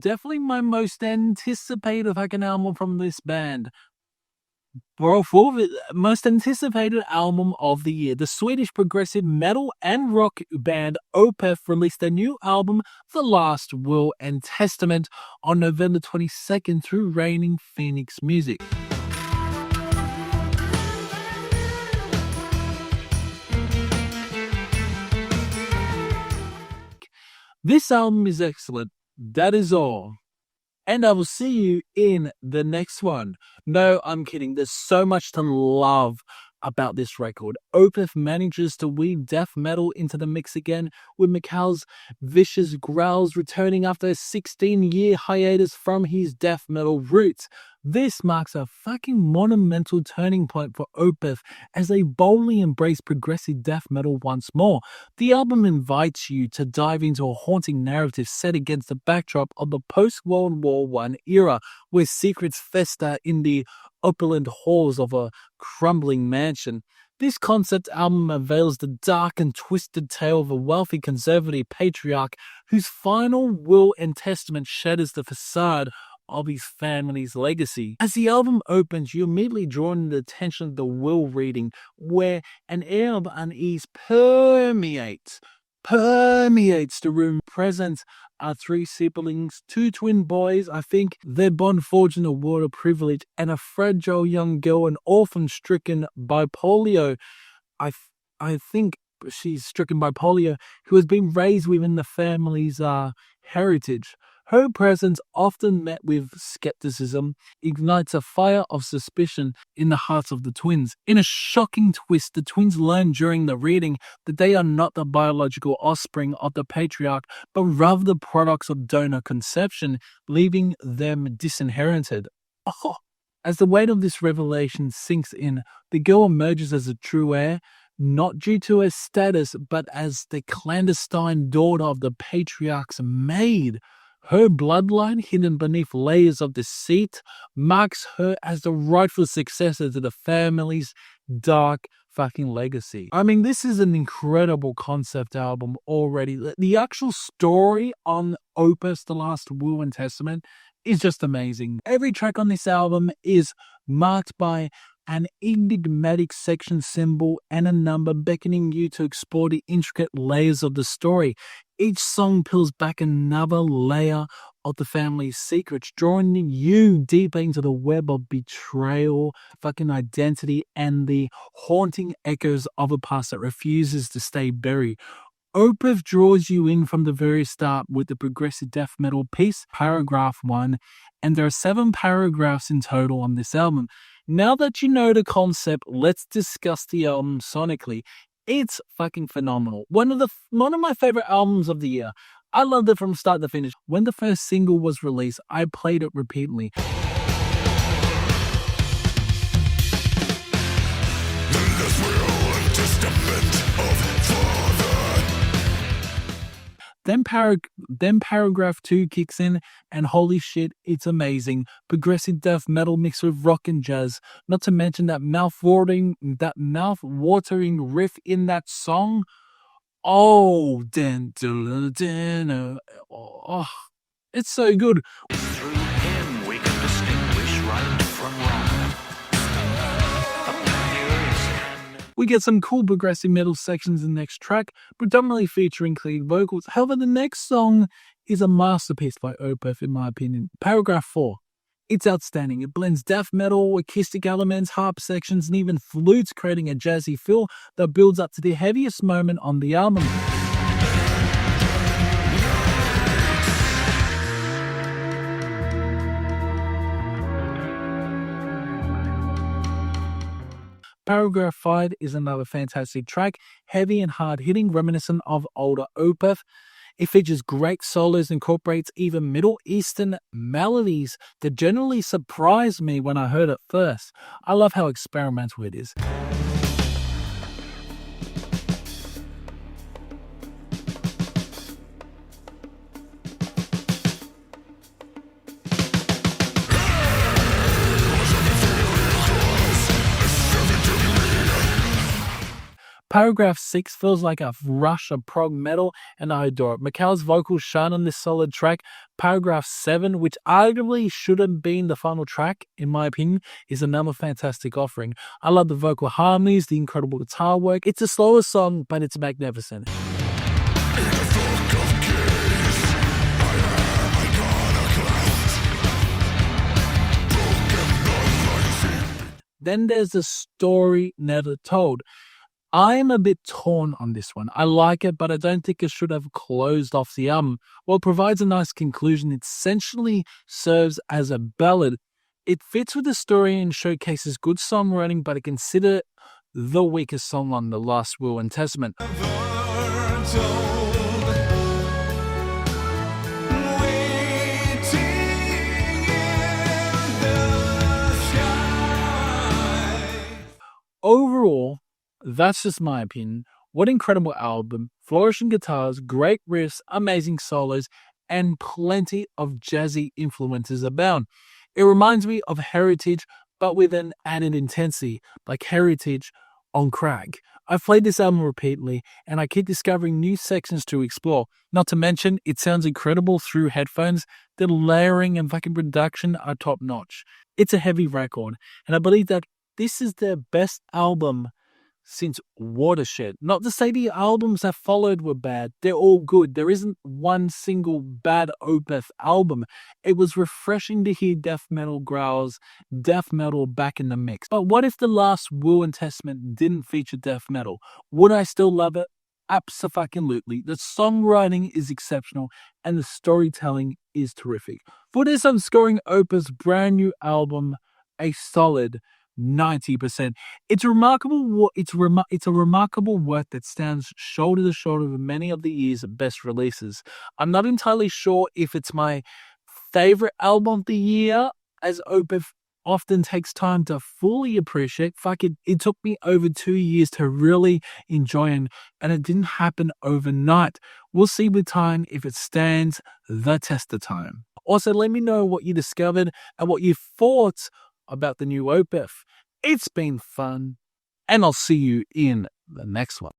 Definitely my most anticipated fucking album from this band. Bro, for the most anticipated album of the year, the Swedish progressive metal and rock band Opeth released their new album, The Last Will and Testament, on November 22nd through Reigning Phoenix Music. This album is excellent. That is all. And I will see you in the next one. No, I'm kidding. There's so much to love about this record. Opeth manages to weave death metal into the mix again, with Mikhail's vicious growls returning after a 16-year hiatus from his death metal roots. This marks a fucking monumental turning point for Opeth as they boldly embrace progressive death metal once more. The album invites you to dive into a haunting narrative set against the backdrop of the post-World War I era, where secrets fester in the opulent halls of a crumbling mansion. This concept album unveils the dark and twisted tale of a wealthy conservative patriarch whose final will and testament shatters the facade of his family's legacy. As the album opens, you're immediately drawn to the tension of the will reading, where an air of unease permeates the room. Present are three siblings, two twin boys. I think their bond forged in a world of privilege, and a fragile young girl, an orphan stricken by polio. I think she's stricken by polio, who has been raised within the family's heritage. Her presence, often met with skepticism, ignites a fire of suspicion in the hearts of the twins. In a shocking twist, the twins learn during the reading that they are not the biological offspring of the patriarch, but rather the products of donor conception, leaving them disinherited. As the weight of this revelation sinks in, the girl emerges as a true heir, not due to her status, but as the clandestine daughter of the patriarch's maid. Her bloodline, hidden beneath layers of deceit, marks her as the rightful successor to the family's dark fucking legacy. I mean, this is an incredible concept album already. The actual story on Opeth, The Last Will and Testament, is just amazing. Every track on this album is marked by an enigmatic section symbol and a number beckoning you to explore the intricate layers of the story. Each song peels back another layer of the family's secrets, drawing you deeper into the web of betrayal, fucking identity, and the haunting echoes of a past that refuses to stay buried. Opeth draws you in from the very start with the progressive death metal piece, Paragraph 1, and there are 7 paragraphs in total on this album. Now that you know the concept, let's discuss the album sonically. It's fucking phenomenal. One of my favorite albums of the year. I loved it from start to finish. When the first single was released, I played it repeatedly. Then paragraph 2 kicks in, and holy shit, it's amazing. Progressive death metal mixed with rock and jazz. Not to mention that mouth-watering riff in that song. Oh, it's so good. Through him we can distinguish right from wrong. We get some cool progressive metal sections in the next track, predominantly featuring clean vocals. However, the next song is a masterpiece by Opeth, in my opinion. Paragraph 4. It's outstanding. It blends death metal, acoustic elements, harp sections, and even flutes, creating a jazzy feel that builds up to the heaviest moment on the album. Paragraph 5 is another fantastic track, heavy and hard-hitting, reminiscent of older Opeth. It features great solos, incorporates even Middle Eastern melodies that generally surprised me when I heard it first. I love how experimental it is. Paragraph 6 feels like a rush of prog metal, and I adore it. Mikhail's vocals shine on this solid track. Paragraph 7, which arguably should have been the final track, in my opinion, is another fantastic offering. I love the vocal harmonies, the incredible guitar work. It's a slower song, but it's magnificent. Then there's the story never told. I'm a bit torn on this one. I like it, but I don't think it should have closed off the album. While it provides a nice conclusion, it essentially serves as a ballad. It fits with the story and showcases good songwriting, but I consider it the weakest song on The Last Will and Testament. Overall, that's just my opinion. What incredible album. Flourishing guitars, great riffs, amazing solos, and plenty of jazzy influences abound. It reminds me of Heritage, but with an added intensity, like Heritage on crack. I've played this album repeatedly, and I keep discovering new sections to explore. Not to mention, it sounds incredible through headphones. The layering and fucking production are top notch. It's a heavy record, and I believe that this is their best album since Watershed. Not to say the albums that followed were bad. They're all good. There isn't one single bad Opeth album. It was refreshing to hear death metal growls, death metal back in the mix. But what if The Last Will and Testament didn't feature death metal? Would I still love it? Absolutely. The songwriting is exceptional and the storytelling is terrific. For this, I'm scoring Opeth's brand new album a solid 90%. It's remarkable. It's a remarkable work that stands shoulder to shoulder with many of the year's best releases. I'm not entirely sure if it's my favorite album of the year, as Opeth often takes time to fully appreciate. It took me over 2 years to really enjoy it, and it didn't happen overnight. We'll see with time if it stands the test of time. Also, let me know what you discovered and what you thought about the new Opeth. It's been fun, and I'll see you in the next one.